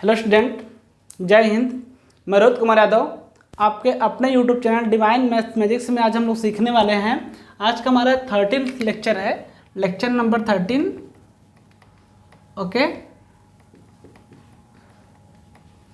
Hello student, जय हिंद। मैं रोहित कुमार यादव, आपके अपने यूट्यूब चैनल डिवाइन मैथमेटिक्स में आज हम लोग सीखने वाले हैं। आज का हमारा 13th लेक्चर है, lecture number 13। Okay,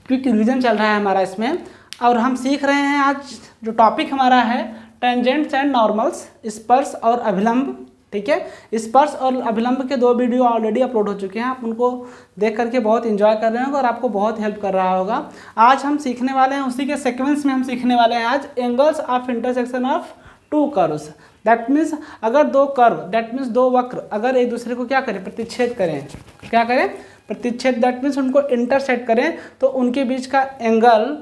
quick revision चल रहा है हमारा इसमें, और हम सीख रहे हैं आज जो टॉपिक हमारा है टेंजेंट्स एंड नॉर्मल्स, स्पर्श और अभिलंब। ठीक है, स्पर्श और अभिलंब के 2 वीडियो ऑलरेडी अपलोड हो चुके हैं, आप उनको देख करके बहुत एंजॉय कर रहे होंगे और आपको बहुत हेल्प कर रहा होगा। आज हम सीखने वाले हैं, उसी के सीक्वेंस में हम सीखने वाले हैं आज angles of intersection of 2 curves. That means अगर 2 कर्व, दैट मीन्स 2 वक्र अगर एक दूसरे को क्या करें, प्रतिच्छेद करें। क्या करें? प्रतिच्छेद। दैट मीन्स उनको इंटरसेक्ट करें, तो उनके बीच का एंगल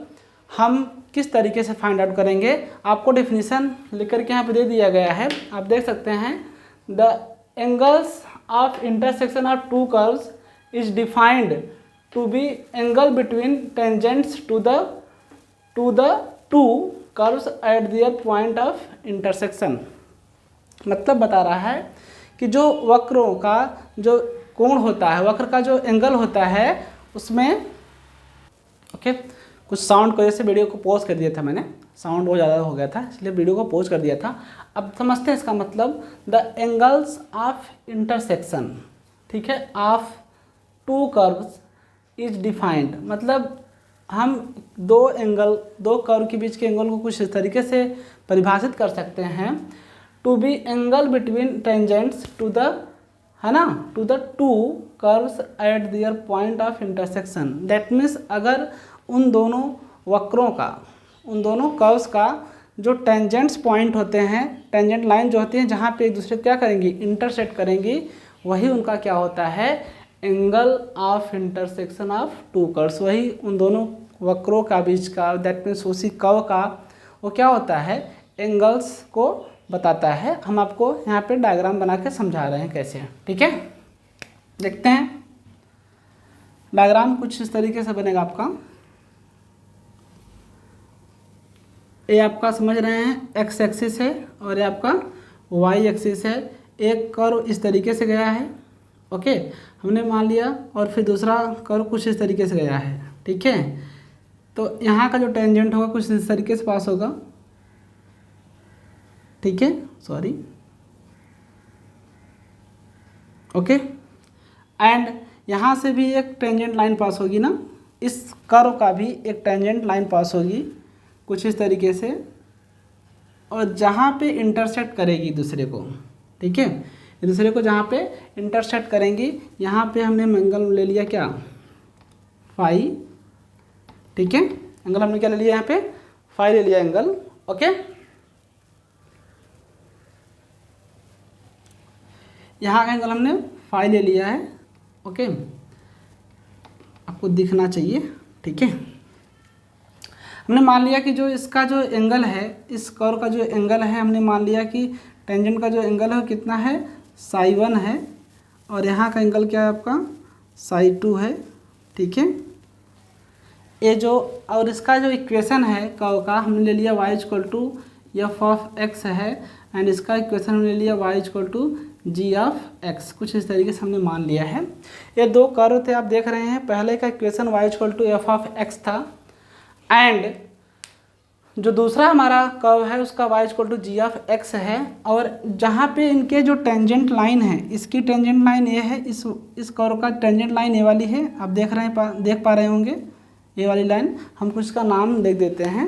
हम किस तरीके से फाइंड आउट करेंगे। आपको डेफिनेशन लिख करके यहाँ पे दे दिया गया है, आप देख सकते हैं। The angles of intersection of 2 curves is defined to be angle between tangents to the two curves at their point of intersection। मतलब बता रहा है कि जो वक्रों का जो कोण होता है, वक्र का जो एंगल होता है उसमें ओके कुछ साउंड की वजह से वीडियो को पॉज कर दिया था मैंने, साउंड बहुत ज़्यादा हो गया था इसलिए वीडियो को पॉज कर दिया था। अब समझते हैं इसका मतलब। द एंगल्स ऑफ इंटरसेक्शन, ठीक है, ऑफ 2 कर्व्स इज डिफाइंड, मतलब हम 2 कर्व के बीच के एंगल को कुछ इस तरीके से परिभाषित कर सकते हैं। To be angle between tangents to the, है ना, to the 2 curves at their point of intersection. That means अगर उन दोनों वक्रों का, उन दोनों कर्व्स का जो टेंजेंट्स पॉइंट होते हैं, टेंजेंट लाइन जो होती हैं जहाँ पे एक दूसरे को क्या करेंगी, इंटरसेक्ट करेंगी, वही उनका क्या होता है, angle of intersection of 2 curves. वही उन दोनों वक्रों का बीच का, दैट मीन्स उसी कर्व का वो क्या होता है, एंगल्स को बताता है। हम आपको यहाँ पे डायग्राम बना के समझा रहे हैं कैसे। ठीक है, देखते हैं। डायग्राम कुछ इस तरीके से बनेगा आपका। ये आपका समझ रहे हैं एक्स एक्सिस है और ये आपका वाई एक्सिस है। एक कर्व इस तरीके से गया है, ओके, हमने मान लिया, और फिर दूसरा कर्व कुछ इस तरीके से गया है। ठीक है, तो यहाँ का जो टेंजेंट होगा कुछ इस तरीके से पास होगा। ठीक है, सॉरी, ओके, एंड यहाँ से भी एक टेंजेंट लाइन पास होगी ना, इस कर्व का भी एक टेंजेंट लाइन पास होगी कुछ इस तरीके से, और जहाँ पे इंटरसेक्ट करेगी दूसरे को, ठीक है, दूसरे को जहाँ पे इंटरसेक्ट करेंगी, यहाँ पे हमने एंगल ले लिया क्या, फाई। ठीक है, एंगल हमने क्या ले लिया, यहाँ पे फाई ले लिया एंगल। ओके, यहाँ का एंगल हमने फाई ले लिया है। ओके, आपको दिखना चाहिए। ठीक है, हमने मान लिया कि जो इसका जो एंगल है, इस कर्व का जो एंगल है, हमने मान लिया कि टेंजेंट का जो एंगल है वो कितना है, साई 1 है, और यहाँ का एंगल क्या है आपका, साई 2 है। ठीक है, ये जो, और इसका जो इक्वेशन है कर्व का, हमने ले लिया y equal to f of x है, एंड इसका इक्वेशन हमने ले लिया y equal to g of x. कुछ इस तरीके से हमने मान लिया है। ये 2 कर्व थे, आप देख रहे हैं। पहले का equation y equal to f of x था, एंड जो दूसरा हमारा कर्व है उसका y equal to g of x है, और जहाँ पे इनके जो टेंजेंट लाइन है, इसकी टेंजेंट लाइन ये है, इस कर्व का टेंजेंट लाइन ये वाली है, आप देख रहे हैं, देख पा रहे होंगे ये वाली लाइन। हम कुछ इसका नाम देख देते हैं,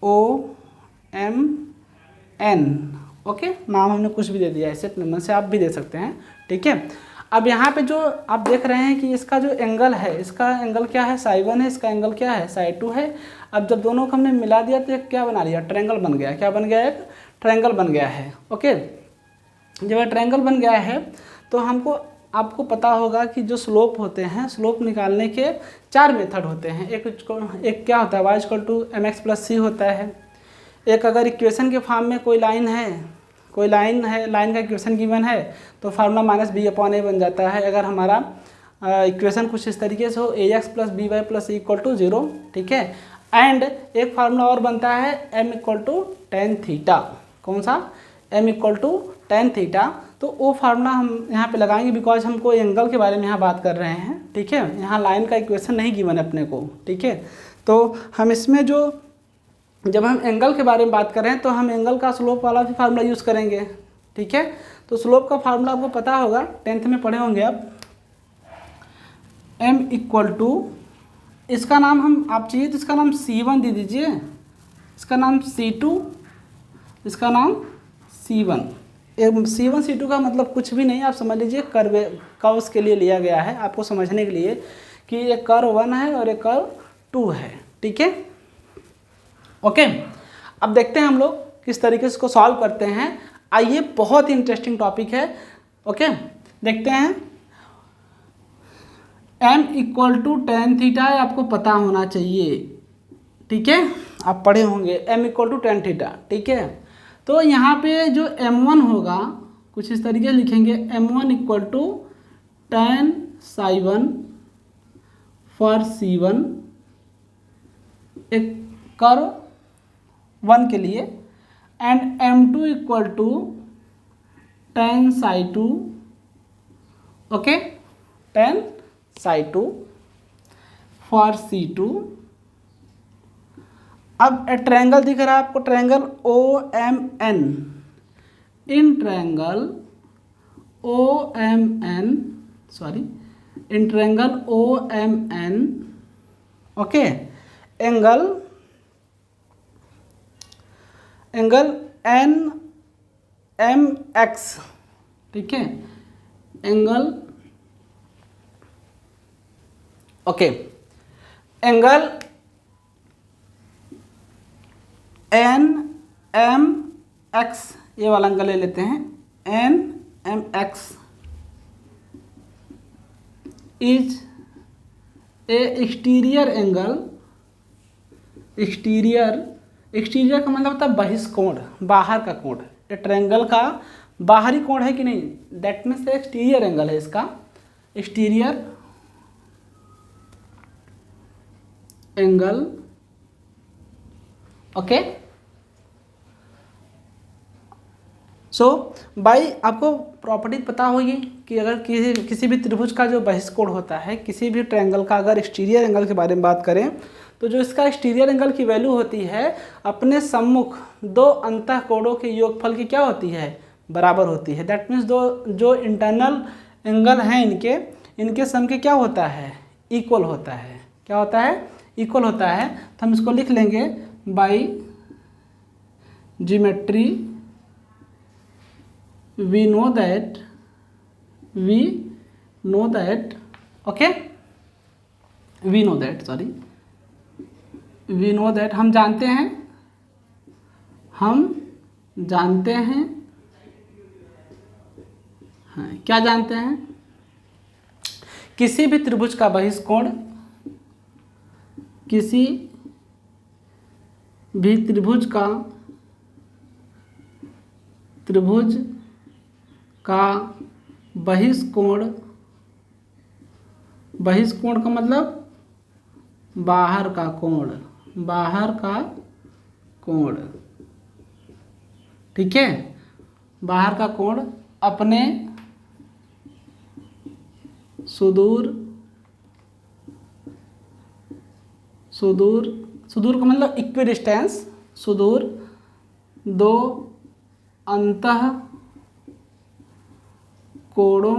MOMN। ओके, नाम हमने कुछ भी दे दिया है, सेट नंबर से आप भी दे सकते हैं। ठीक है, अब यहाँ पे जो आप देख रहे हैं कि इसका जो एंगल है, इसका एंगल क्या है, साई 1 है, इसका एंगल क्या है, साई 2 है। अब जब दोनों को हमने मिला दिया तो एक क्या बना लिया, ट्रायंगल बन गया। क्या बन गया, एक ट्रायंगल बन गया है। ओके, जब ट्रायंगल बन गया है तो आपको पता होगा कि जो स्लोप होते हैं, स्लोप निकालने के 4 मेथड होते हैं। एक क्या होता है, y equal to mx plus c होता है। एक अगर इक्वेशन के फॉर्म में कोई लाइन है, लाइन का इक्वेशन गिवन है तो फार्मूला माइनस बी अपॉन ए बन जाता है। अगर हमारा इक्वेशन कुछ इस तरीके से हो, ax plus B y plus equal to 0। ठीक है, एंड एक फार्मूला और बनता है m equal to tan theta. कौन सा, m equal to tan theta. तो वो फार्मूला हम यहाँ पे लगाएंगे, बिकॉज हमको एंगल के बारे में यहाँ बात कर रहे हैं। ठीक है, यहाँ लाइन का इक्वेशन नहीं गिवन है अपने को, ठीक है। तो हम इसमें जो जब हम एंगल के बारे में बात कर रहे हैं तो हम एंगल का स्लोप वाला भी फार्मूला यूज़ करेंगे, ठीक है। तो स्लोप का फार्मूला आपको पता होगा, 10th में पढ़े होंगे आप। m इक्वल टू, इसका नाम हम आप चाहिए तो इसका नाम C1 दे दीजिए, इसका नाम C2, इसका नाम C1। C1 C2 का मतलब कुछ भी नहीं, आप समझ लीजिए कर्व्स के लिए लिया गया है, आपको समझने के लिए कि एक कर्व 1 है और एक कर्व 2 है, ठीक है। ओके, अब देखते हैं हम लोग किस तरीके से इसको सॉल्व करते हैं। आइए, बहुत ही इंटरेस्टिंग टॉपिक है। ओके, देखते हैं। m equal to tan theta आपको पता होना चाहिए, ठीक है, आप पढ़े होंगे m equal to tan theta, ठीक है। तो यहाँ पे जो m1 होगा कुछ इस तरीके से लिखेंगे, m1 equal to tan psi1 for c1, एक कर्व 1 के लिए, and m2 equal to tan psi2, okay, tan psi2 for c2। अब एक ट्रायंगल दिख रहा है आपको, triangle OMN, in triangle OMN, sorry, in triangle OMN, okay, angle NMX, ठीक है, एंगल, ओके, एंगल NMX, ये वाला एंगल ले लेते हैं, NMX is a exterior angle, exterior का मतलब होता है बहिष्कोण, बाहर का कोण। ये ट्रायंगल का बाहरी कोण है कि नहीं, दैट मीन्स एक्सटीरियर एंगल है इसका, एक्सटीरियर एंगल, ओके। सो भाई आपको प्रॉपर्टी पता होगी कि अगर किसी भी त्रिभुज का जो बहिष्कोण होता है, किसी भी ट्रायंगल का अगर एक्सटीरियर एंगल के बारे में बात करें तो जो इसका एक्सटीरियर एंगल की वैल्यू होती है अपने सम्मुख दो अंतः कोणों के योगफल की क्या होती है, बराबर होती है। दैट मीन्स जो इंटरनल एंगल हैं इनके सम के क्या होता है, इक्वल होता है। क्या होता है, इक्वल होता है। तो हम इसको लिख लेंगे by geometry we know that okay, we know that हम जानते हैं हाँ, क्या जानते हैं, किसी भी त्रिभुज का बहिष्कोण, किसी भी त्रिभुज का बहिष्कोण का मतलब बाहर का कोण, ठीक है, बाहर का कोण अपने सुदूर का मतलब इक्विडिस्टेंस, सुदूर दो अंतः कोणों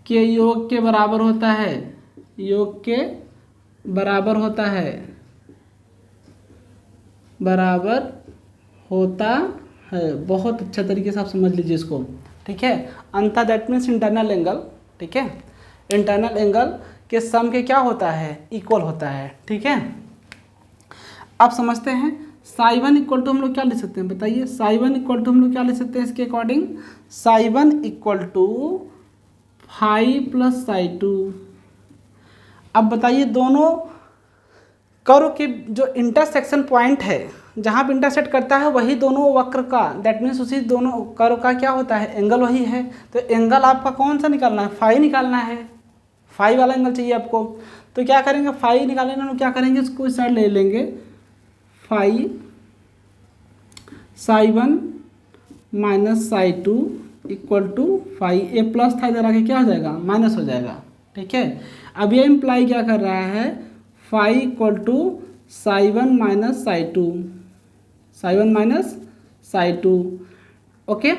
के योग के बराबर होता है, बहुत अच्छा तरीके से आप समझ लीजिए इसको, ठीक है। अंतः दैट मीन्स इंटरनल एंगल, ठीक है, इंटरनल एंगल के सम के क्या होता है, इक्वल होता है, ठीक है। अब समझते हैं psi1 इक्वल टू हम लोग क्या ले सकते हैं, बताइए। psi1 इक्वल टू हम लोग क्या ले सकते हैं इसके according, psi1 equal to 5 plus psi2। अब बताइए दोनों कर्व के जो इंटरसेक्शन पॉइंट है, जहाँ पे इंटरसेक्ट करता है वही दोनों वक्र का, दैट मीन्स उसी दोनों कर्व का क्या होता है, एंगल वही है। तो एंगल आपका कौन सा निकालना है, फाई निकालना है, फाई वाला एंगल चाहिए आपको। तो क्या करेंगे, फाई निकालने में क्या करेंगे, इसको इस साइड ले लेंगे, phi psi1 minus psi2 equal to five, a plus था इधर आके क्या हो जाएगा माइनस हो जाएगा, ठीक है। अब ये इम्प्लाई क्या कर रहा है, five equal to psi one minus psi two, psi one minus psi two, okay.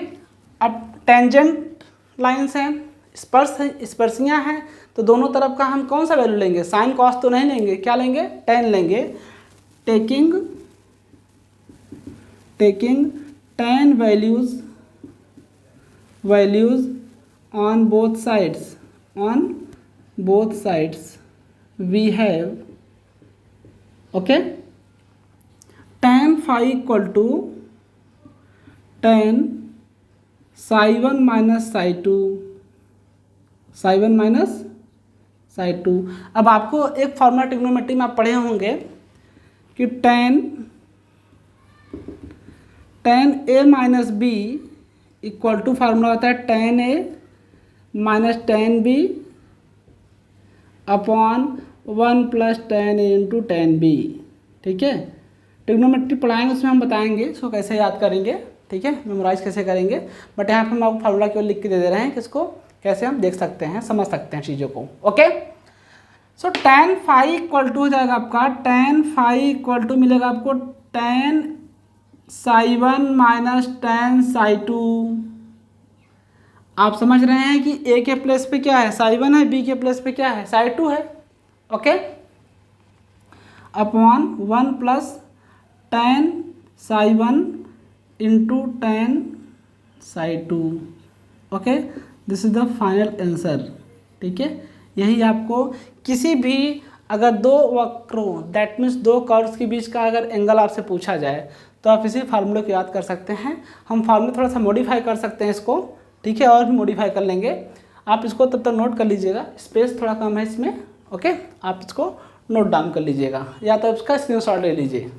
अब टेंजेंट लाइन्स हैं, स्पर्शियाँ हैं, तो दोनों तरफ का हम कौन सा वैल्यू लेंगे, साइन कॉस तो नहीं लेंगे, क्या लेंगे, टेन लेंगे। Taking tan values on both sides we have, okay, tan five equal to tan psi one minus psi two, psi one minus psi two. अब आपको एक फॉर्मूला ट्रिग्नोमेट्री में आप पढ़े होंगे कि tan A minus B equal to, formula होता है tan A minus tan B upon 1 plus tan A into tan B, ठीक है। ट्रिग्नोमेट्री पढ़ाएंगे उसमें हम बताएंगे इसको कैसे याद करेंगे, ठीक है, मेमोराइज कैसे करेंगे, बट यहाँ पे हम आपको फार्मूला केवल लिख के दे रहे हैं कि इसको कैसे हम देख सकते हैं, समझ सकते हैं चीज़ों को, okay. So tan five equal to हो जाएगा आपका, tan फाइव इक्वल टू मिलेगा आपको tan psi one minus tan Sai to. आप समझ रहे हैं कि ए के प्लेस पे क्या है, साई वन है, बी के प्लेस पे क्या है, साई टू है, okay, upon 1 plus tan psi one into tan Sai two, okay. This is the final answer, ठीक है। यही आपको किसी भी अगर दो वक्रों दैट मीन्स दो कर्व्स के बीच का अगर एंगल आपसे पूछा जाए तो आप इसी फार्मूले को याद कर सकते हैं। हम फार्मूले थोड़ा सा मॉडिफाई कर सकते हैं इसको, ठीक है, और भी मॉडिफाई कर लेंगे। आप इसको तब तक नोट कर लीजिएगा, स्पेस थोड़ा कम है इसमें, ओके। आप इसको नोट डाउन कर लीजिएगा या तो इसका स्क्रीनशॉट ले लीजिए।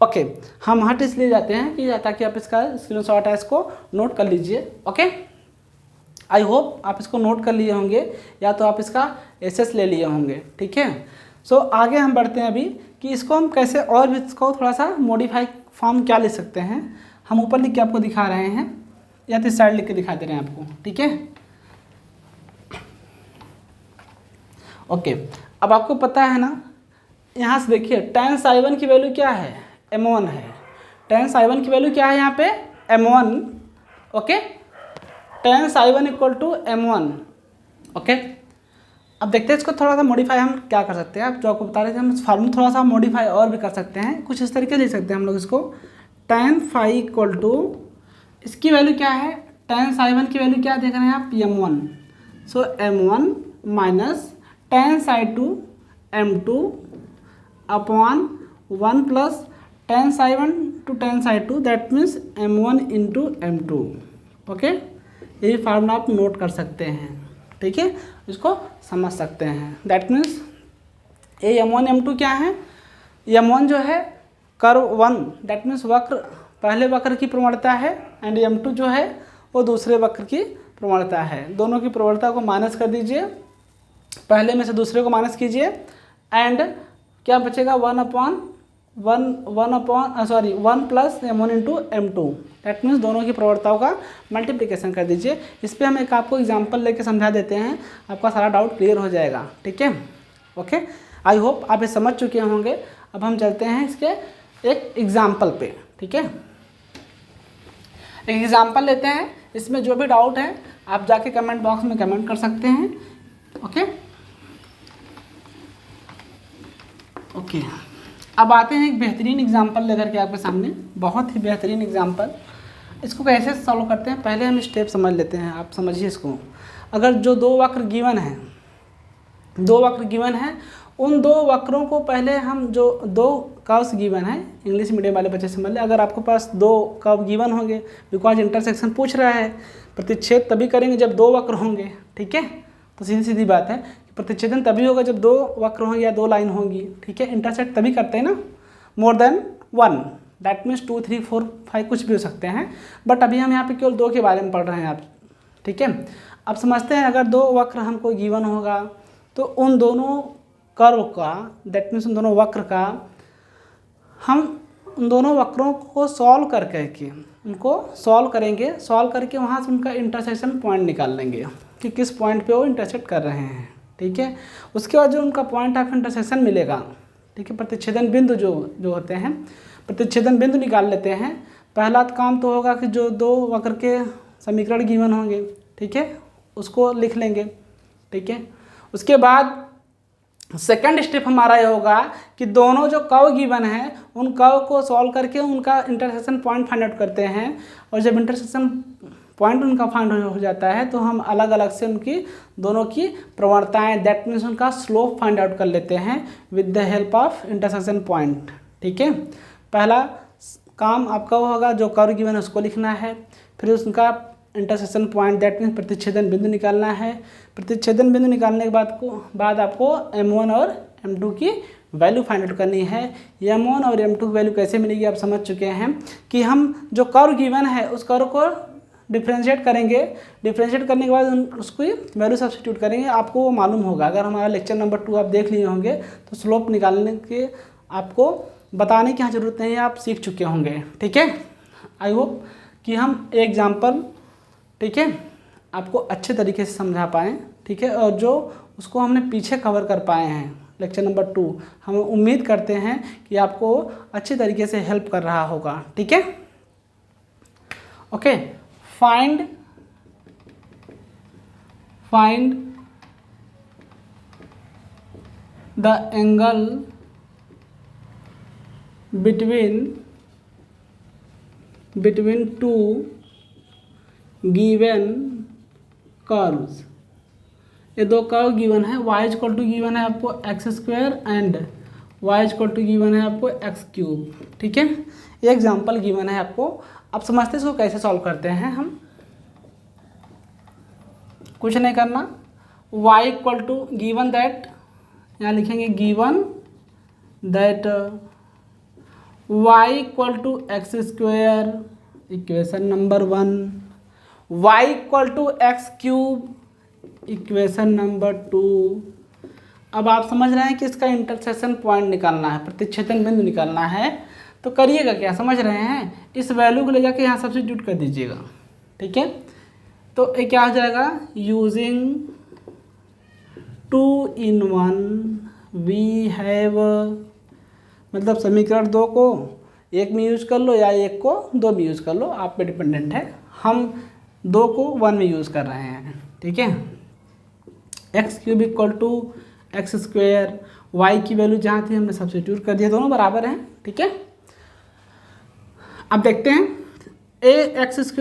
ओके, हम हट इसलिए जाते हैं कि ताकि आप इसका स्क्रीनशॉट है इसको नोट कर लीजिए, ओके। आई होप आप इसको नोट कर लिए होंगे या तो आप इसका एसएस ले लिए होंगे, ठीक है। सो आगे हम बढ़ते हैं अभी कि इसको हम कैसे और भी इसको थोड़ा सा मॉडिफाई फॉर्म क्या ले सकते हैं। हम ऊपर लिख के आपको दिखा रहे हैं या तो इस साइड लिख के दिखा दे रहे हैं आपको, ठीक है, ओके। अब आपको पता है ना, यहाँ से देखिए tan साई वन की वैल्यू क्या है, m1 है, tan साई वन की वैल्यू क्या है यहाँ पे m1, okay. tan psi one equal to m1, okay. अब देखते हैं इसको थोड़ा सा मॉडिफाई हम क्या कर सकते हैं। आप जो आपको बता रहे थे हम फार्मूला थोड़ा सा मॉडिफाई और भी कर सकते हैं, कुछ इस तरीके से लिख सकते हैं हम लोग इसको, tan फाइव इक्वल टू, इसकी वैल्यू क्या है, tan साई वन की वैल्यू क्या देख रहे हैं आप m1, so m1 minus tan Sai to m2 upon 1 plus tan psi one two tan Sai to, that means m1 into m2, okay. यही फार्मूला आप नोट कर सकते हैं, ठीक है, इसको समझ सकते हैं। दैट मीन्स ये m1 m2 क्या है, m1 जो है कर्व वन, दैट मीन्स वक्र, पहले वक्र की प्रवणता है, एंड m2 जो है वो दूसरे वक्र की प्रवणता है। दोनों की प्रवणता को माइनस कर दीजिए, पहले में से दूसरे को माइनस कीजिए, एंड क्या बचेगा 1 plus m1 into m2, that means दोनों की प्रवणताओं का मल्टीप्लिकेशन कर दीजिए। इस पर हम एक आपको एग्जांपल लेके समझा देते हैं, आपका सारा डाउट क्लियर हो जाएगा, ठीक है, ओके। आई होप आप ये समझ चुके होंगे। अब हम चलते हैं इसके एक एग्जाम्पल पे, ठीक है। एक एग्जाम्पल लेते हैं, इसमें जो भी डाउट है आप जाके कमेंट बॉक्स में कमेंट कर सकते हैं, ओके ओके। अब आते हैं एक बेहतरीन एग्जाम्पल लेकर के आपके सामने, बहुत ही बेहतरीन एग्जाम्पल। इसको कैसे सॉल्व करते हैं, पहले हम स्टेप समझ लेते हैं, आप समझिए इसको। अगर जो दो वक्र गिवन हैं, उन दो वक्रों को पहले हम, जो दो कर्व्स गिवन है, इंग्लिश मीडियम वाले बच्चे समझ लें, अगर आपके पास दो कर्व गिवन होंगे, बिकॉज इंटरसेक्शन पूछ रहा है, प्रतिच्छेद तभी करेंगे जब दो वक्र होंगे, ठीक है। तो सीधी सीधी बात है कि प्रतिच्छेदन तभी होगा जब दो वक्र होंगे या दो लाइन होंगी, ठीक है। इंटरसेक्ट तभी करते हैं ना, मोर देन 1, दैट मीन्स 2, 3, 4, 5 कुछ भी हो सकते हैं, बट अभी हम यहाँ पे केवल दो के बारे में पढ़ रहे हैं आप, ठीक है। अब समझते हैं, अगर दो वक्र हमको गिवन होगा तो उन दोनों कर्व का, दैट मीन्स उन दोनों वक्र का, हम उन दोनों वक्रों को सॉल्व करके उनको सॉल्व करेंगे, सॉल्व करके वहाँ से उनका इंटरसेक्शन पॉइंट निकाल लेंगे कि किस पॉइंट पे वो इंटरसेक्ट कर रहे हैं। ठीक है, उसके बाद जो उनका पॉइंट ऑफ इंटरसेक्शन मिलेगा, ठीक है, प्रतिच्छेदन बिंदु जो होते हैं, प्रतिच्छेदन बिंदु निकाल लेते हैं। पहला काम तो होगा कि जो दो वक्र के समीकरण गिवन होंगे, ठीक है, उसको लिख लेंगे। ठीक है, उसके बाद सेकंड स्टेप हमारा ये होगा कि दोनों जो कर्व गिवन है उन कर्व को सॉल्व करके उनका इंटरसेक्शन पॉइंट फाइंड आउट करते हैं, और जब इंटरसेक्शन पॉइंट उनका फाइंड हो जाता है तो हम अलग अलग से उनकी दोनों की प्रवणताएं, दैट मीन्स उनका स्लोप फाइंड आउट कर लेते हैं with the help of intersection point. ठीक है, पहला काम आपका वो होगा, जो कर्व गिवन है उसको लिखना है, फिर उसका इंटरसेक्शन पॉइंट, दैट मीन्स प्रतिच्छेदन बिंदु निकालना है। प्रतिच्छेदन बिंदु निकालने के बाद आपको m1 और m2 की वैल्यू फाइंड आउट करनी है। m1 और m2 की वैल्यू कैसे मिलेगी आप समझ चुके हैं कि हम जो कर्व गिवन है उस कर्व को डिफ्रेंशिएट करेंगे, डिफ्रेंशिएट करने के बाद उसकी वैल्यू सब्स्टिट्यूट करेंगे, आपको वो मालूम होगा। अगर हमारा लेक्चर नंबर 2 आप देख लिए होंगे तो स्लोप निकालने के आपको बताने की यहाँ ज़रूरत नहीं है, आप सीख चुके होंगे। ठीक है, आई होप कि हम एग्जाम्पल, ठीक है, आपको अच्छे तरीके से समझा पाएँ। ठीक है, और जो उसको हमने पीछे कवर कर पाए हैं लेक्चर नंबर 2, हम उम्मीद करते हैं कि आपको अच्छे तरीके से हेल्प कर रहा होगा। ठीक है, okay, find the angle between two given curves. ये दो कर्व गिवन है, y इक्वल टू गिवन है आपको x² and y equal to given है आपको x³। ठीक है, ये एग्जांपल गिवन है आपको। अब समझते हैं इसको कैसे सॉल्व करते हैं हम। कुछ नहीं करना, y equal to given that, यहाँ लिखेंगे given that y equal to x², equation number 1, y equal to x³, equation number 2। अब आप समझ रहे हैं कि इसका इंटरसेक्शन पॉइंट निकालना है, प्रतिच्छेदन बिंदु निकालना है, तो करिएगा क्या, समझ रहे हैं, इस वैल्यू को ले जाके यहाँ सब्स्टिट्यूट कर दीजिएगा। ठीक है, तो ये क्या हो जाएगा, यूजिंग 2 in 1 वी हैव, मतलब समीकरण 2 को एक में यूज़ कर लो या एक को 2 में यूज़ कर लो, आप पे डिपेंडेंट है। हम 2 को 1 में यूज़ कर रहे हैं। ठीक है, x³ equal to x², y की वैल्यू जहाँ थी हमने सब्स्टिट्यूट कर दिया, दोनों बराबर हैं। ठीक है, अब देखते हैं, a x³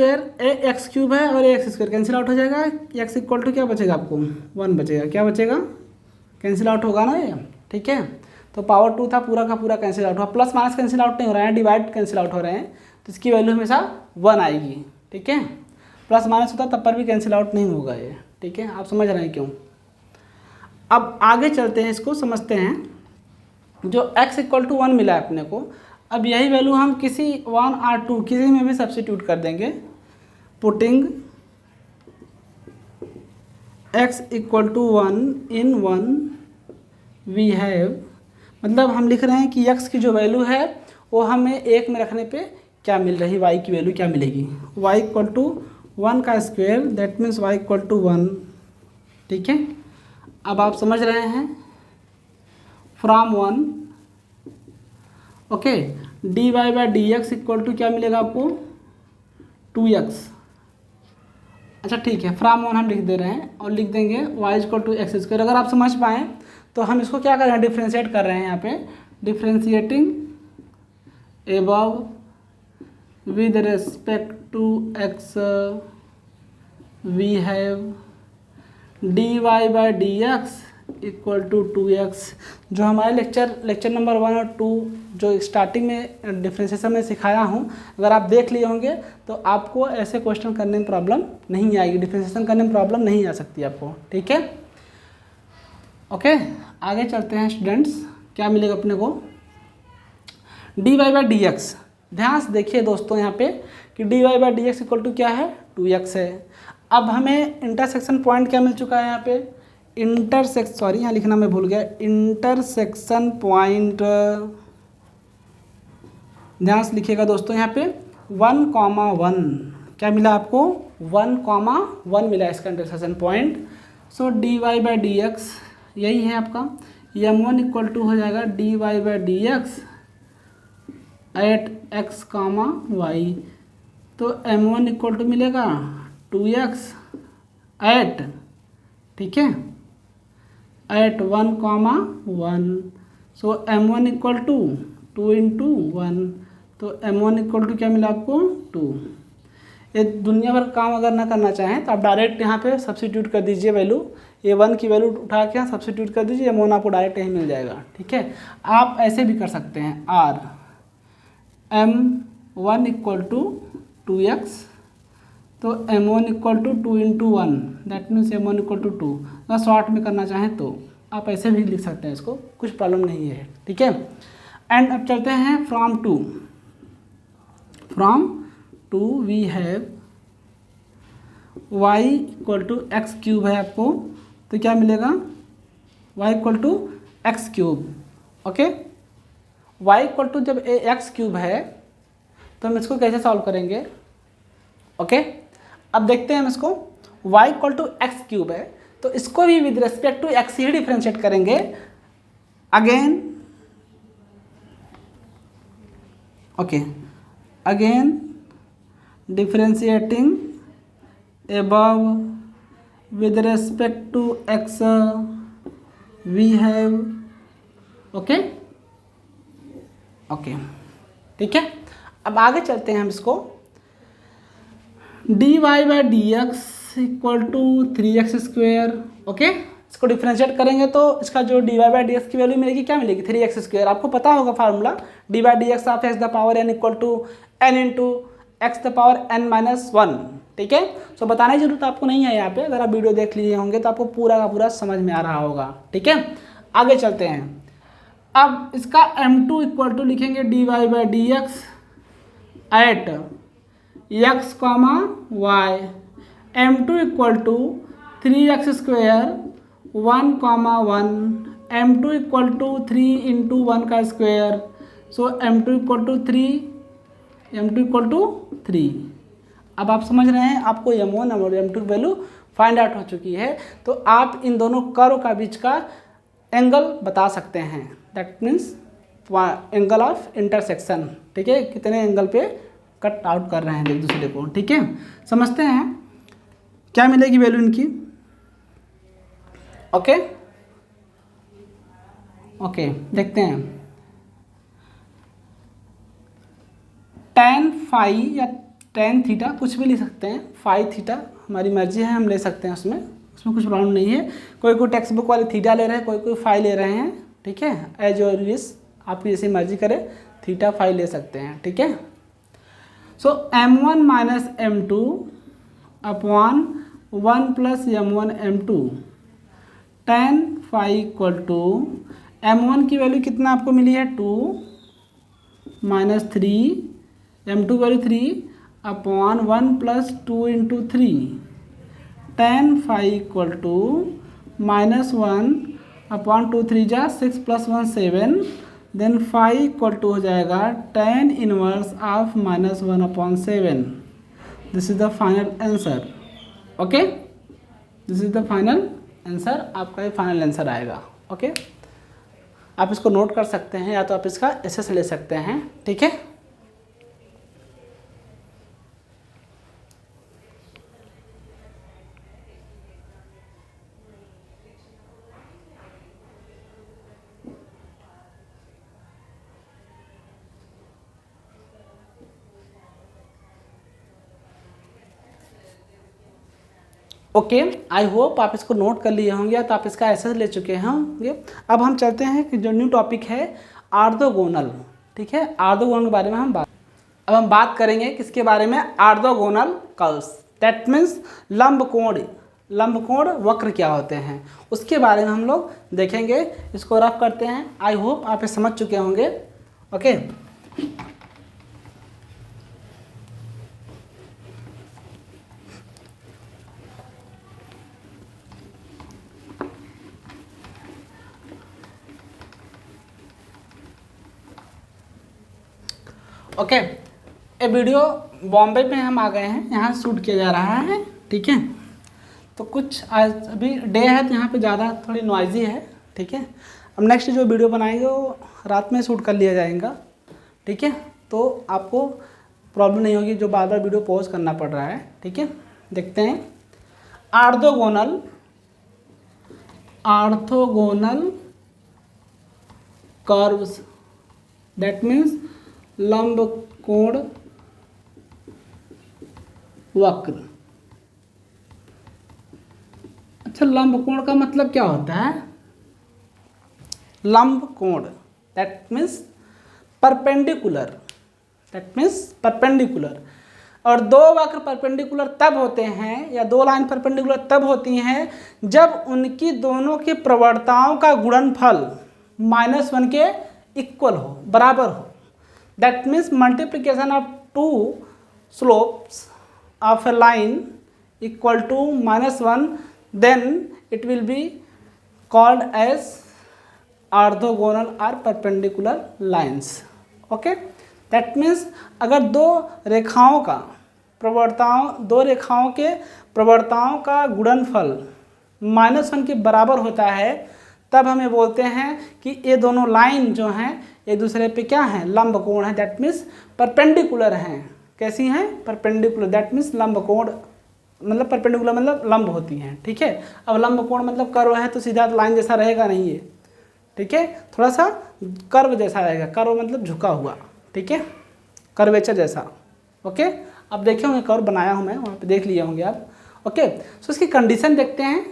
है और a x² कैंसिल आउट हो जाएगा, x इक्वल टू क्या बचेगा आपको 1 बचेगा, क्या बचेगा, कैंसिल आउट होगा ना ये। ठीक है, तो पावर 2 था, पूरा का पूरा कैंसिल आउट हुआ, प्लस माइनस कैंसिल आउट नहीं हो रहा है, डिवाइड कैंसिल आउट हो रहे हैं, तो इसकी वैल्यू हमेशा 1 आएगी। ठीक है, प्लस माइनस होता तब पर भी कैंसिल आउट नहीं होगा ये। ठीक है, आप समझ रहे हैं क्यों। अब आगे चलते हैं, इसको समझते हैं। जो x इक्वल टू 1 मिला है अपने को, अब यही वैल्यू हम किसी 1 और 2 किसी में भी सब्स्टिट्यूट कर देंगे। Putting x equal to 1 in 1 we have, मतलब हम लिख रहे हैं कि x की जो वैल्यू है वो हमें 1 में रखने पे क्या मिल रही, y की वैल्यू क्या मिलेगी, y इक्वल टू 1 का square, that means y equal to 1। ठीक है, अब आप समझ रहे हैं, from 1, okay, dy by D x equal to क्या मिलेगा आपको 2x। अच्छा ठीक है, फ्रॉम 1 हम लिख दे रहे हैं और लिख देंगे y इक्वल टू x²। अगर आप समझ पाएँ तो हम इसको क्या कर रहे हैं, डिफ्रेंशिएट कर रहे हैं यहाँ पे, differentiating above with respect to x we have dy by D x equal to 2x। जो हमारे लेक्चर नंबर 1 और 2 जो स्टार्टिंग में डिफ्रेंशिएशन में सिखाया हूँ, अगर आप देख लिए होंगे तो आपको ऐसे क्वेश्चन करने में प्रॉब्लम नहीं आएगी, डिफ्रेंशिएशन करने में प्रॉब्लम नहीं आ सकती आपको। ठीक है, ओके, आगे चलते हैं स्टूडेंट्स। क्या मिलेगा अपने को, dy बाई डी एक्स। ध्यान से देखिए दोस्तों यहाँ पे कि dy by D x equal to क्या है 2x है। अब हमें इंटरसेक्शन पॉइंट क्या मिल चुका है यहाँ पे, यहाँ लिखना मैं भूल गया, इंटरसेक्शन पॉइंट, ध्यान से लिखिएगा दोस्तों, यहाँ पे 1,1 क्या मिला आपको, 1,1 मिला इसका intersection point. So d y by D x यही है आपका, m1 इक्वल टू हो जाएगा d y by D x at x comma y, तो m1 इक्वल टू मिलेगा 2x एट, ठीक है, at 1,1। So m1 equal to 2 into 1, तो m1 इक्वल टू क्या मिला आपको 2। ये दुनिया भर काम अगर ना करना चाहें तो आप डायरेक्ट यहाँ पे सब्स्टिट्यूट कर दीजिए वैल्यू, ये 1 की वैल्यू उठा के सब्स्टिट्यूट कर दीजिए, m1 आपको डायरेक्ट यही मिल जाएगा, ठीक है। आप ऐसे भी कर सकते हैं, r m1 equal to 2x, तो m1 equal to 2 into 1, that means m1 equal to 2। अगर शॉर्ट में करना चाहें तो आप ऐसे भी लिख सकते हैं, इसको कुछ प्रॉब्लम नहीं है, ठीक है। एंड अब चलते हैं from two we have y equal to x cube है आपको, तो क्या मिलेगा y equal to x cube, okay. y equal to जब एक्स क्यूब है तो हम इसको कैसे सॉल्व करेंगे, ओके। अब देखते हैं हम इसको, y equal to x cube है तो इसको भी विद रेस्पेक्ट टू एक्स ही डिफ्रेंशिएट करेंगे। Again okay, again differentiating above with respect to x we have, okay, ठीक है। अब आगे चलते हैं हम इसको, dy by D x equal to 3x square, okay. इसको डिफ्रेंशिएट करेंगे तो इसका जो dy बाई डी एक्स की वैल्यू मिलेगी, क्या मिलेगी 3x स्क्वेयर। आपको पता होगा formula, D by D x of x the power n equal to n into x the power n-1, ठीक है। सो बताने की जरूरत आपको नहीं है यहाँ पे, अगर आप वीडियो देख लिए होंगे तो आपको पूरा का पूरा समझ में आ रहा होगा, ठीक है। आगे चलते हैं, अब इसका m2 इक्वल टू लिखेंगे dy by D x at x comma y, m2 equal to 3x square 1,1, m2 equal to 3 into 1 का square, so m2 equal to 3। अब आप समझ रहे हैं, आपको m1 और m2 की वैल्यू फाइंड आउट हो चुकी है, तो आप इन दोनों कर्व का बीच का एंगल बता सकते हैं, that means angle of intersection, ठीक है, कितने एंगल पे कट आउट कर रहे हैं एक दूसरे को, ठीक है। समझते हैं क्या मिलेगी वैल्यू इनकी, ओके, देखते हैं। tan फाई या tan थीटा कुछ भी ले सकते हैं, फाई थीटा हमारी मर्जी है, हम ले सकते हैं, उसमें कुछ प्रॉब्लम नहीं है। कोई टेक्स्ट बुक वाले थीटा ले रहे हैं, कोई फाई ले रहे हैं, ठीक है, एज योर विश, आपकी जैसी मर्जी करे थीटा फाई ले सकते हैं, ठीक है। So m1 minus m2 upon 1 plus m1 m2 tan phi equal to m1 की वैल्यू कितना आपको मिली है 2 minus 3, m2 value 3 upon 1 plus 2 into 3, tan phi equal to -1 upon 2 3 जा 6 plus 1 7, then phi equal to हो जाएगा tan inverse of -1 upon 7। This is the final answer, okay, this is the final answer, आपका ये final answer आएगा, okay. आप इसको note कर सकते हैं या तो आप इसका एसएस ले सकते हैं, ठीक है। ओके, आई होप आप इसको नोट कर लिए होंगे, तो आप इसका एसएस ले चुके होंगे। अब हम चलते हैं कि जो न्यू टॉपिक है ऑर्थोगोनल, ठीक है, ऑर्थोगोनल के बारे में अब हम बात करेंगे किसके बारे में, ऑर्थोगोनल कर्व्स, दैट मीन्स लंबकोण वक्र क्या होते हैं, उसके बारे में हम लोग देखेंगे। इसको रफ करते हैं, आई होप आप ये समझ चुके होंगे, ओके। ओके, ये वीडियो बॉम्बे में हम आ गए हैं, यहाँ शूट किया जा रहा है, ठीक है। तो कुछ आज अभी डे है तो यहाँ पे ज़्यादा थोड़ी नॉइजी है, ठीक है। अब नेक्स्ट जो वीडियो बनाएंगे वो रात में शूट कर लिया जाएगा, ठीक है। तो आपको प्रॉब्लम नहीं होगी जो बार बार वीडियो पॉज करना पड़ रहा है, ठीक है। देखते हैं, आर्थोगोनल कर्व्स, दैट मीन्स लंबकोण वक्र। अच्छा, लंबकोण का मतलब क्या होता है? लंबकोण दैट मीन्स परपेंडिकुलर, और दो वक्र परपेंडिकुलर तब होते हैं, या दो लाइन परपेंडिकुलर तब होती हैं जब उनकी दोनों की प्रवणताओं का गुणनफल -1 के इक्वल हो, बराबर हो। That means multiplication of two slopes of a line equal to -1, then it will be called as orthogonal और perpendicular lines. Okay, that means अगर दो रेखाओं के प्रवणताओं का गुणनफल -1 के बराबर होता है, तब हमें बोलते हैं कि ये दोनों लाइन जो हैं एक दूसरे पे क्या हैं? लंबकोण है, दैट मीन्स परपेंडिकुलर हैं। कैसी हैं? परपेंडिकुलर, दैट मीन्स लंबकोण मतलब परपेंडिकुलर मतलब लंब होती हैं, ठीक है। अब लंबकोण मतलब कर्व है तो सीधा लाइन जैसा रहेगा नहीं ये, ठीक है, थोड़ा सा कर्व जैसा रहेगा। कर्व मतलब झुका हुआ, ठीक है, कर्वेचर जैसा। ओके, अब देखे होंगे कर्व बनाया हूँ मैं, वहाँ पे देख लिए होंगे आप। ओके, सो इसकी कंडीशन देखते हैं।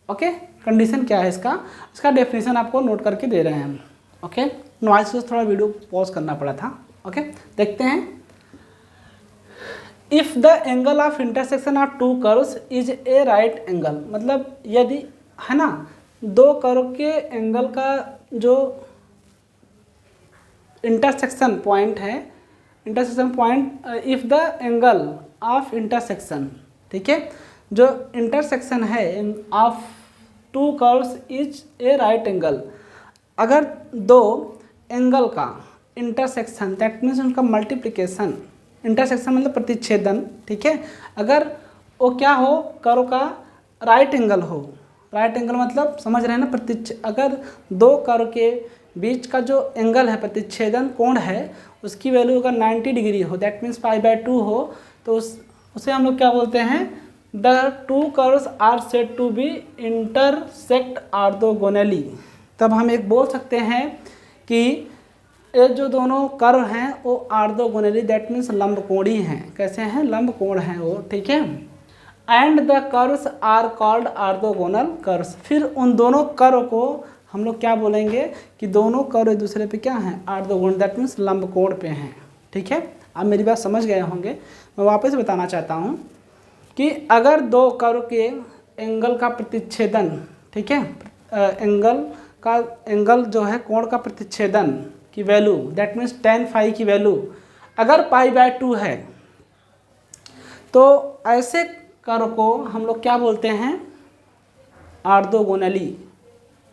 ओके, कंडीशन क्या है इसका डेफिनेशन आपको नोट करके दे रहे हैं हम। ओके, नॉइस से थोड़ा वीडियो पॉज करना पड़ा था। ओके, देखते हैं। If the angle of intersection of to curves is a right angle, मतलब यदि, है ना, दो कर्व के एंगल का जो इंटरसेक्शन पॉइंट है, if the angle of intersection, ठीक है, जो इंटरसेक्शन है of to curves is a right angle, अगर दो एंगल का इंटरसेक्शन, दैट मीन्स उनका मल्टीप्लिकेशन, इंटरसेक्शन मतलब प्रतिच्छेदन, ठीक है, अगर वो क्या हो, कर्व का राइट एंगल हो। राइट एंगल मतलब समझ रहे हैं ना, अगर दो कर्व के बीच का जो एंगल है, प्रतिच्छेदन कोण है, उसकी वैल्यू अगर 90 डिग्री हो, दैट मीन्स π/2 हो, तो उसे हम लोग क्या बोलते हैं? The two curves are said to be intersect orthogonally. तब हम एक बोल सकते हैं कि ये जो दोनों कर्व हैं वो ऑर्थोगोनली, दैट मीन्स लंबकोणी हैं। कैसे हैं? लंबकोण हैं वो, ठीक है। And the curves are called orthogonal curves. फिर उन दोनों कर्व को हम लोग क्या बोलेंगे कि दोनों कर्व एक दूसरे पे क्या हैं? ऑर्थोगोनल, दैट मीन्स लंबकोण पे हैं, ठीक है। आप मेरी बात समझ गए होंगे। मैं वापस बताना चाहता हूँ कि अगर दो कर्व के एंगल का प्रतिच्छेदन, ठीक है, एंगल जो है कोण का प्रतिच्छेदन की value, that means tan phi की वैल्यू अगर π/2 है, तो ऐसे कर्व को हम लोग क्या बोलते हैं? ऑर्थोगोनली,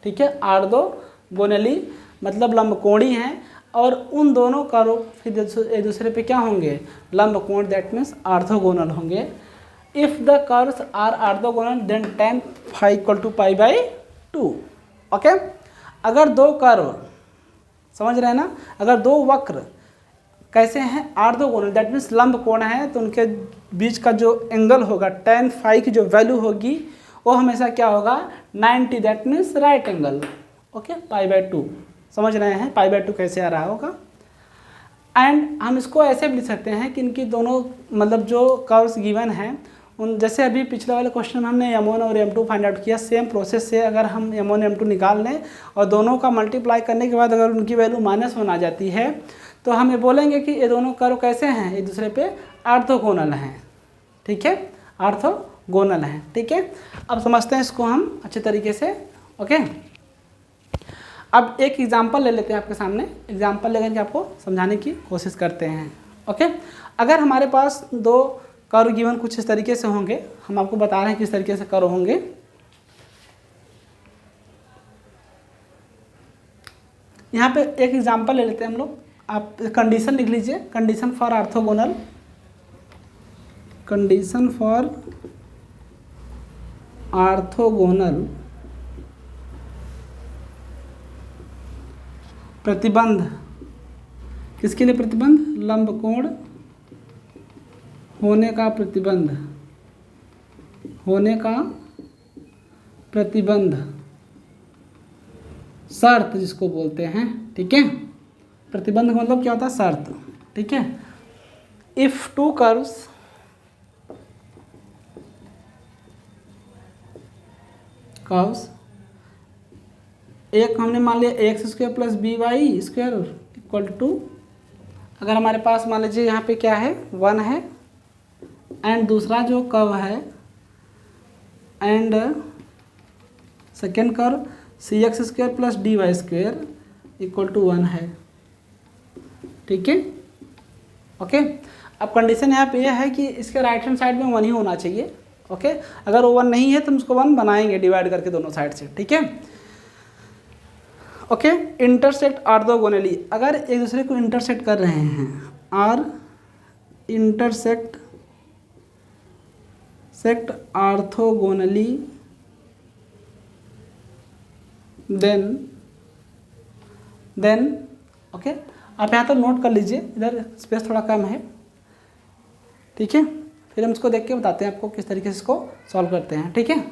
ठीक है। ऑर्थोगोनली मतलब लंबकोणी हैं, और उन दोनों कर्व फिर एक दूसरे पे क्या होंगे? लंबकोण, दैट मीन्स ऑर्थोगोनल होंगे। If the curves are orthogonal then tan phi equal to π/2। Okay, अगर दो कर्व, समझ रहे हैं ना, अगर दो वक्र कैसे हैं? ऑर्थोगोनल, दैट मीन्स लंबकोण है, तो उनके बीच का जो एंगल होगा, tan phi की जो वैल्यू होगी वो हमेशा क्या होगा? 90, that means right angle. Okay, π/2 समझ रहे हैं π/2 कैसे आ रहा होगा। एंड हम इसको ऐसे भी लिख सकते हैं कि इनकी दोनों मतलब जो कर्व्स गिवन हैं, उन जैसे अभी पिछले वाले क्वेश्चन में हमने m1 और m2 फाइंड आउट किया, सेम प्रोसेस से अगर हम m1 m2 निकाल लें और दोनों का मल्टीप्लाई करने के बाद अगर उनकी वैल्यू -1 आ जाती है, तो हम ये बोलेंगे कि ये दोनों कर्व कैसे हैं? एक दूसरे पे ऑर्थोगोनल हैं, ठीक है, ऑर्थोगोनल हैं, ठीक है। अब समझते हैं इसको हम अच्छे तरीके से। ओके, अब एक एग्जांपल ले लेते हैं आपके सामने, एग्जांपल लेकर के आपको समझाने की कोशिश करते हैं। ओके, अगर हमारे पास दो कर्व गिवन कुछ इस तरीके से होंगे, हम आपको बता रहे हैं किस तरीके से कर्व होंगे। यहाँ पे एक एग्जांपल ले लेते हैं हम लोग। आप कंडीशन लिख लीजिए, condition for orthogonal, condition for orthogonal प्रतिबंध, किसके लिए प्रतिबंध? लंबकोण होने का प्रतिबंध, होने का प्रतिबंध, शर्त जिसको बोलते हैं, ठीक है। प्रतिबंध का मतलब क्या होता है? शर्त, ठीक है। इफ टू कर्व्स एक हमने मान लिया x square plus B Y square equal to, अगर हमारे पास मान लीजिए यहाँ पे क्या है 1 है, एंड दूसरा जो कर्व है and second curve c x square plus D Y square equal to 1 है, ठीक है, ओके। अब कंडीशन यहाँ पे यह है कि इसके राइट हैंड साइड में 1 ही होना चाहिए, ओके। अगर वो 1 नहीं है तो हम उसको 1 बनाएंगे डिवाइड करके दोनों साइड से, ठीक है, ओके। इंटरसेक्ट ऑर्थोगोनली, अगर एक दूसरे को इंटरसेक्ट कर रहे हैं, are intersect orthogonally, then okay. आप यहाँ तो नोट कर लीजिए, इधर स्पेस थोड़ा कम है, ठीक है। फिर हम इसको देख के बताते हैं आपको किस तरीके से इसको सॉल्व करते हैं, ठीक है,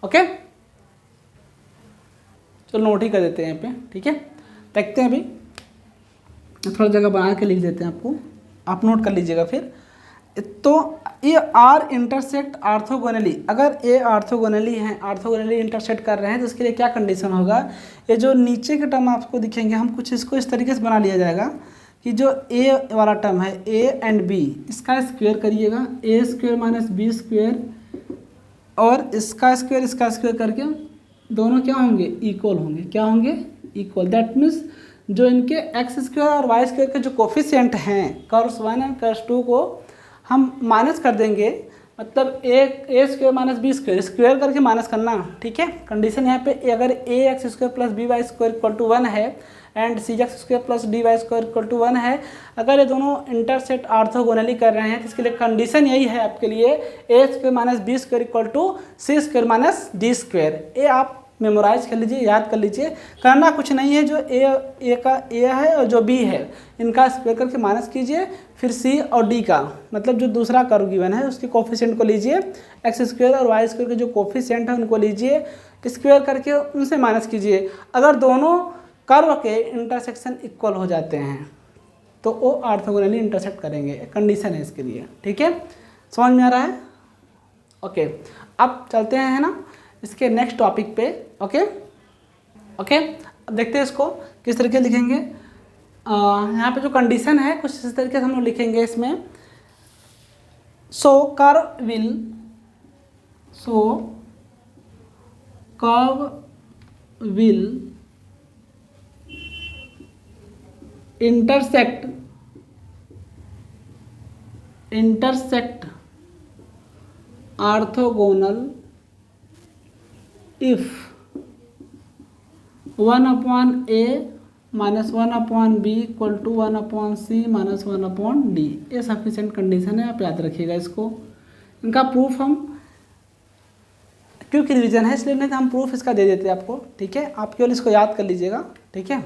ओके। चलो नोट ही कर देते हैं यहाँ पे, ठीक है। देखते हैं, अभी थोड़ा जगह बना के लिख देते हैं आपको, आप नोट कर लीजिएगा फिर। तो ये आर इंटरसेक्ट ऑर्थोगोनली, अगर ये ऑर्थोगोनली हैं, ऑर्थोगोनली इंटरसेक्ट कर रहे हैं, तो इसके लिए क्या कंडीशन होगा? ये जो नीचे के टर्म आपको दिखेंगे, हम कुछ इसको इस तरीके से बना लिया जाएगा कि जो ए वाला टर्म है ए एंड बी, इसका स्क्वायर करिएगा, ए स्क्वायर माइनस बी स्क्वायर, और इसका स्क्वायर करके दोनों क्या होंगे? इक्वल होंगे। क्या होंगे? इक्वल। दैट मीन्स जो इनके एक्स स्क्वायर और वाई स्क्वायर के जो कोफिशिएंट हैं कर्व्स 1 एंड कर्व्स 2 को हम माइनस कर देंगे, मतलब A square minus B square, square करके माइनस करना, ठीक है। कंडीशन यहाँ पे अगर A X square plus B Y square equal to 1 है and C x square plus D Y square equal to 1 है, अगर ये दोनों इंटरसेक्ट ऑर्थोगोनली कर रहे हैं तो इसके लिए कंडीशन यही है आपके लिए, A square minus B square equal to C square minus D square. ये आप मेमोराइज कर लीजिए, याद कर लीजिए, करना कुछ नहीं है। जो ए का ए है और जो बी है, इनका स्क्वायर करके माइनस कीजिए, फिर सी और डी का, मतलब जो दूसरा कर्व गिवन है उसके कोफिशिएंट को लीजिए, एक्स स्क्वायर और वाई स्क्वायर के जो कोफिशिएंट है उनको लीजिए, स्क्वायर करके उनसे माइनस कीजिए। अगर दोनों कर्व के इंटरसेक्शन इक्वल हो जाते हैं तो वो ऑर्थोगोनली इंटरसेक्ट करेंगे, कंडीशन है इसके लिए, ठीक है। समझ में आ रहा है? ओके, अब चलते हैं, है ना, इसके नेक्स्ट टॉपिक पे, ओके। अब देखते हैं इसको किस तरीके लिखेंगे। यहाँ पे जो कंडीशन है कुछ इस तरीके से हम लोग लिखेंगे इसमें, so curve will intersect orthogonal if 1/a minus 1/b equal to 1/c minus 1/d। ये सफिशिएंट कंडीशन है, आप याद रखिएगा इसको। इनका प्रूफ हम, क्योंकि रिवीजन है इसलिए नहीं तो हम प्रूफ इसका दे देते हैं आपको, ठीक है। आप केवल इसको याद कर लीजिएगा, ठीक है।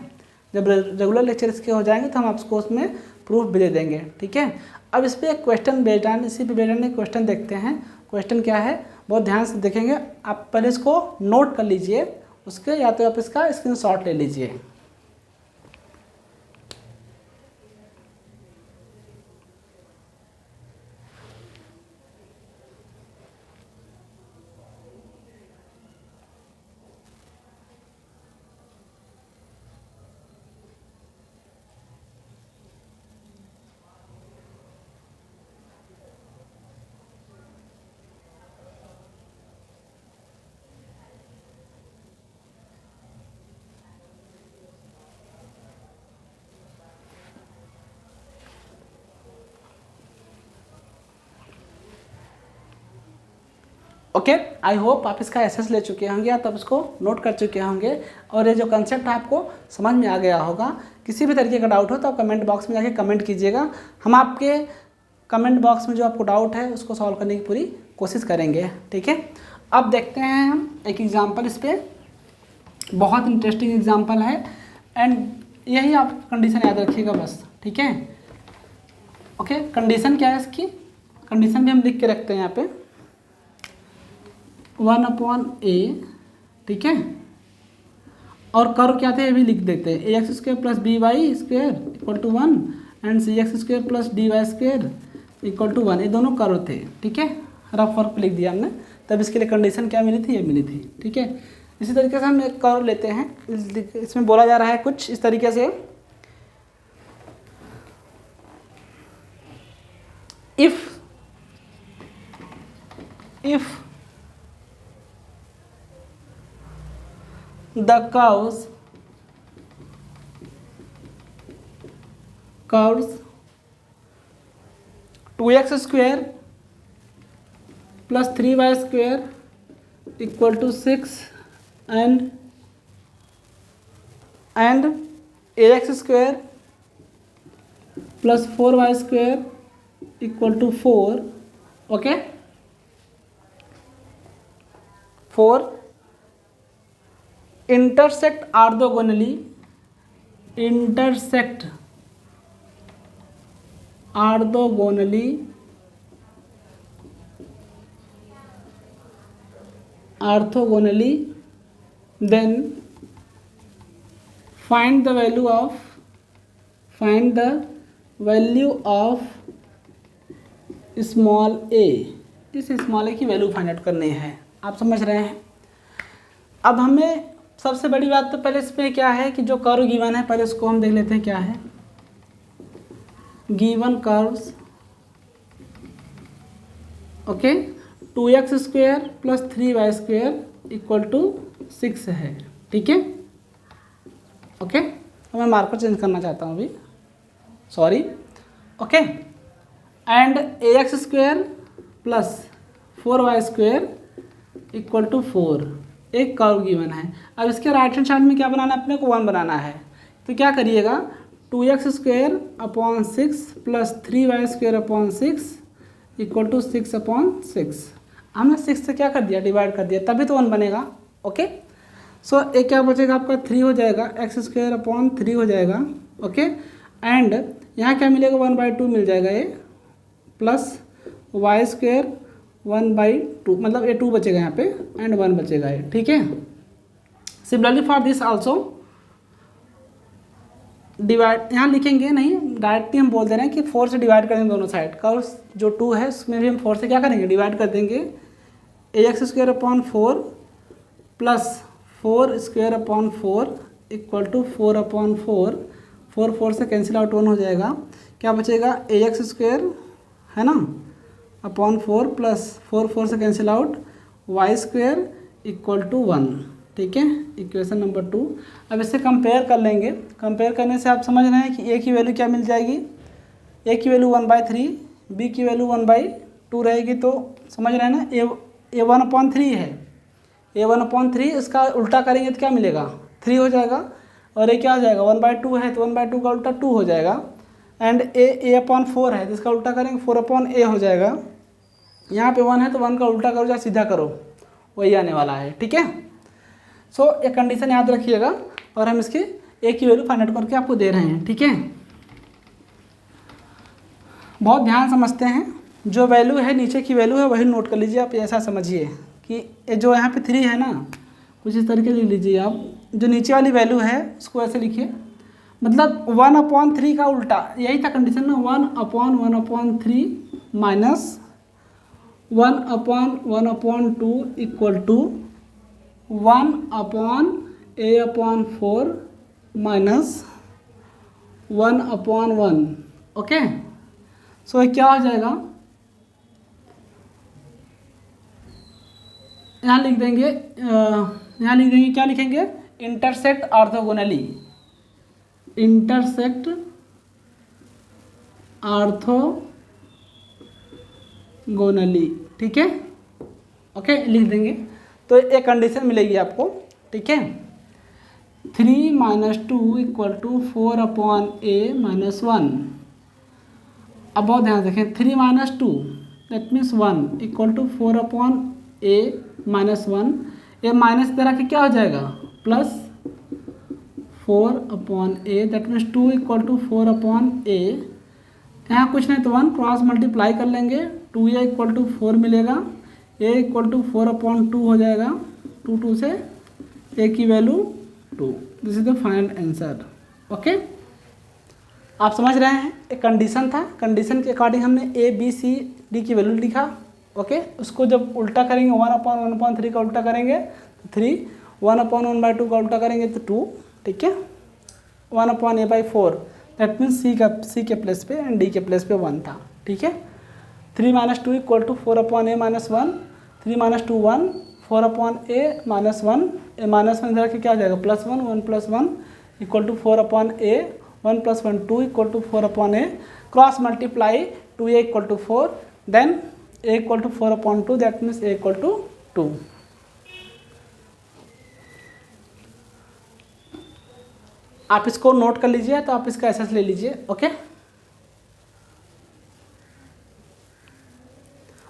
जब रेगुलर लेक्चर इसके हो जाएंगे तो हम आपको उसमें प्रूफ भी दे देंगे, ठीक है। अब इस पर एक क्वेश्चन बेटान, इसी पे बेटान ने क्वेश्चन देखते हैं। क्वेश्चन क्या है बहुत ध्यान से देखेंगे आप, पहले इसको नोट कर लीजिए, उसके या तो आप इसका स्क्रीनशॉट ले लीजिए। ओके, आई होप आप इसका एसेस ले चुके होंगे या तब इसको नोट कर चुके होंगे और ये जो कंसेप्ट आपको समझ में आ गया होगा। किसी भी तरीके का डाउट हो तो आप कमेंट बॉक्स में जाके कमेंट कीजिएगा, हम आपके कमेंट बॉक्स में जो आपको डाउट है उसको सॉल्व करने की पूरी कोशिश करेंगे। ठीक है, अब देखते हैं हम एक एग्जाम्पल इस पर, बहुत इंटरेस्टिंग एग्जाम्पल है एंड यही आप कंडीशन याद रखिएगा बस। ठीक है, ओके, कंडीशन क्या है इसकी, कंडीशन भी हम लिख के रखते हैं यहाँ पे 1/a, ठीक है, और कर्व क्या थे ये भी लिख देते हैं, ax² + by² = 1 and cx² + dy² = 1, ये दोनों कर्व थे। ठीक है, रफ वर्क लिख दिया हमने, तब इसके लिए कंडीशन क्या मिली थी, ये मिली थी। ठीक है, इसी तरीके से हम एक कर्व लेते हैं, इसमें बोला जा रहा है कुछ इस तरीके से, if the curves 2x² + 3y² = 6 and ax² + 4y² = 4, okay, 4 intersect orthogonally then find the value of small a, इस स्मॉल a की वैल्यू फाइंड आउट करनी है। आप समझ रहे हैं। अब हमें सबसे बड़ी बात तो पहले इसमें क्या है कि जो कर्व गिवन है पहले उसको हम देख लेते हैं क्या है। Given curves, okay, 2x² + 3y² = 6 है। ठीक है, ओके, तो मैं मार्कर चेंज करना चाहता हूँ अभी, sorry, okay, and ax² + 4y² = 4 एक कर्व गिवन है। अब इसके राइट हैंड साइड में क्या बनाना है, अपने को 1 बनाना है। तो क्या करिएगा, 2x² / 6 + 3y² / 6 = 6/6। हमने 6 से क्या कर दिया, डिवाइड कर दिया, तभी तो 1 बनेगा। ओके, सो एक क्या बचेगा आपका 3 हो जाएगा, x² / 3 हो जाएगा। ओके, एंड यहाँ क्या मिलेगा 1/2 मिल जाएगा ये, प्लस y² 1/2, मतलब ये 2 बचेगा यहाँ पे एंड 1 बचेगा ये। ठीक है, similarly for this also divide, यहाँ लिखेंगे नहीं, डायरेक्टली हम बोल दे रहे हैं कि 4 से डिवाइड करेंगे दोनों साइड का, जो 2 है उसमें भी हम 4 से क्या करेंगे, डिवाइड कर देंगे। ax² / 4 + 4² / 4 = 4/4, 4 से कैंसिल आउट 1 हो जाएगा, क्या बचेगा ax² है ना / 4 + 4 से कैंसिल आउट y² = 1। ठीक है, इक्वेशन नंबर 2। अब इससे कंपेयर कर लेंगे, कंपेयर करने से आप समझ रहे हैं कि a की वैल्यू क्या मिल जाएगी, a की वैल्यू 1/3, b की वैल्यू 1/2 रहेगी। तो समझ रहे हैं ना, a 1/3 है, a 1/3, इसका उल्टा करेंगे तो क्या मिलेगा 3 हो जाएगा, और a क्या हो जाएगा 1/2 है तो 1/2 का उल्टा 2 हो जाएगा, एंड a/4 है तो इसका उल्टा करेंगे 4/a हो जाएगा। यहाँ पे 1 है तो 1 का उल्टा करो या सीधा करो, वही आने वाला है। ठीक है, सो एक कंडीशन याद रखिएगा और हम इसकी a की वैल्यू फाइंड आउट करके आपको दे रहे हैं। ठीक है, बहुत ध्यान समझते हैं, जो वैल्यू है नीचे की वैल्यू है वही नोट कर लीजिए। आप ऐसा समझिए कि ये जो यहाँ पे 3 है ना, कुछ इस तरीके से लिख लीजिए आप, जो नीचे वाली वैल्यू है उसको ऐसे लिखिए, मतलब 1/3 का उल्टा, यही था कंडीशन ना, 1/1/3 माइनस 1/1/2 = 1/a/4 माइनस 1/1। ओके, सो क्या हो जाएगा, यहाँ लिख देंगे, क्या लिखेंगे, इंटरसेक्ट ऑर्थोगोनली, ठीक है, ओके, लिख देंगे तो एक कंडीशन मिलेगी आपको, ठीक है। 3 minus 2 equal to 4 upon A minus 1। अब बहुत ध्यान रखें, 3 minus 2 that means 1 equal to 4 upon A minus 1। A minus तरह के क्या हो जाएगा plus 4 upon A that means 2 equal to 4 upon A. यहाँ कुछ नहीं तो 1 क्रॉस मल्टीप्लाई कर लेंगे, 2a इक्वल टू 4 मिलेगा, a इक्वल टू 4 अपॉन 2 हो जाएगा, 2 से a की value 2। This is the final answer. Okay, आप समझ रहे हैं, एक कंडीशन था, कंडीशन के अकॉर्डिंग हमने a b c d की वैल्यू लिखा। ओके, उसको जब उल्टा करेंगे 1 अपॉन 1/3 का उल्टा करेंगे तो 3, 1 अपॉन 1/2 का उल्टा करेंगे तो 2, ठीक है। 1 upon a/4 that means c के प्लेस पे एंड d के प्लेस पे 1 था, ठीक है। 3 minus 2 equal to 4 upon a minus 1, 3 minus 2 1, 4 upon a minus 1, A minus 1 इधर के क्या हो जाएगा plus 1, 1 plus 1 equal to 4 upon a, 1 plus 1 2 equal to 4 upon a, cross multiply 2a equal to 4, then a equal to 4 upon 2 that means a equal to 2। आप इसको note कर लीजिए, तो आप इसका एसएस ले लीजिए। ओके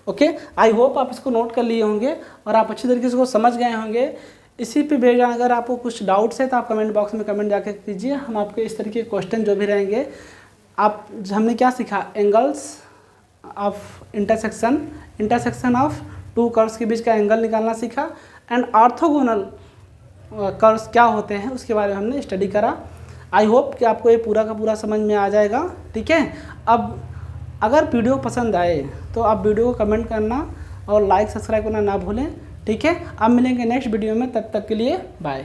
ओके, आई होप आप इसको नोट कर लिए होंगे और आप अच्छी तरीके से इसको समझ गए होंगे। इसी पे भेजा, अगर आपको कुछ डाउट्स है तो आप कमेंट बॉक्स में कमेंट जाके कीजिए, हम आपके इस तरीके के क्वेश्चन जो भी रहेंगे। आप हमने क्या सीखा, angles of intersection of to curves के बीच का एंगल निकालना सीखा, एंड ऑर्थोगोनल कर्व्स क्या होते हैं उसके बारे में हमने स्टडी करा। आई होप कि आपको ये पूरा का पूरा समझ में आ जाएगा, ठीक है। अब अगर वीडियो पसंद आए तो आप वीडियो को कमेंट करना और लाइक सब्सक्राइब करना ना भूलें, ठीक है। अब मिलेंगे नेक्स्ट वीडियो में, तब तक के लिए बाय।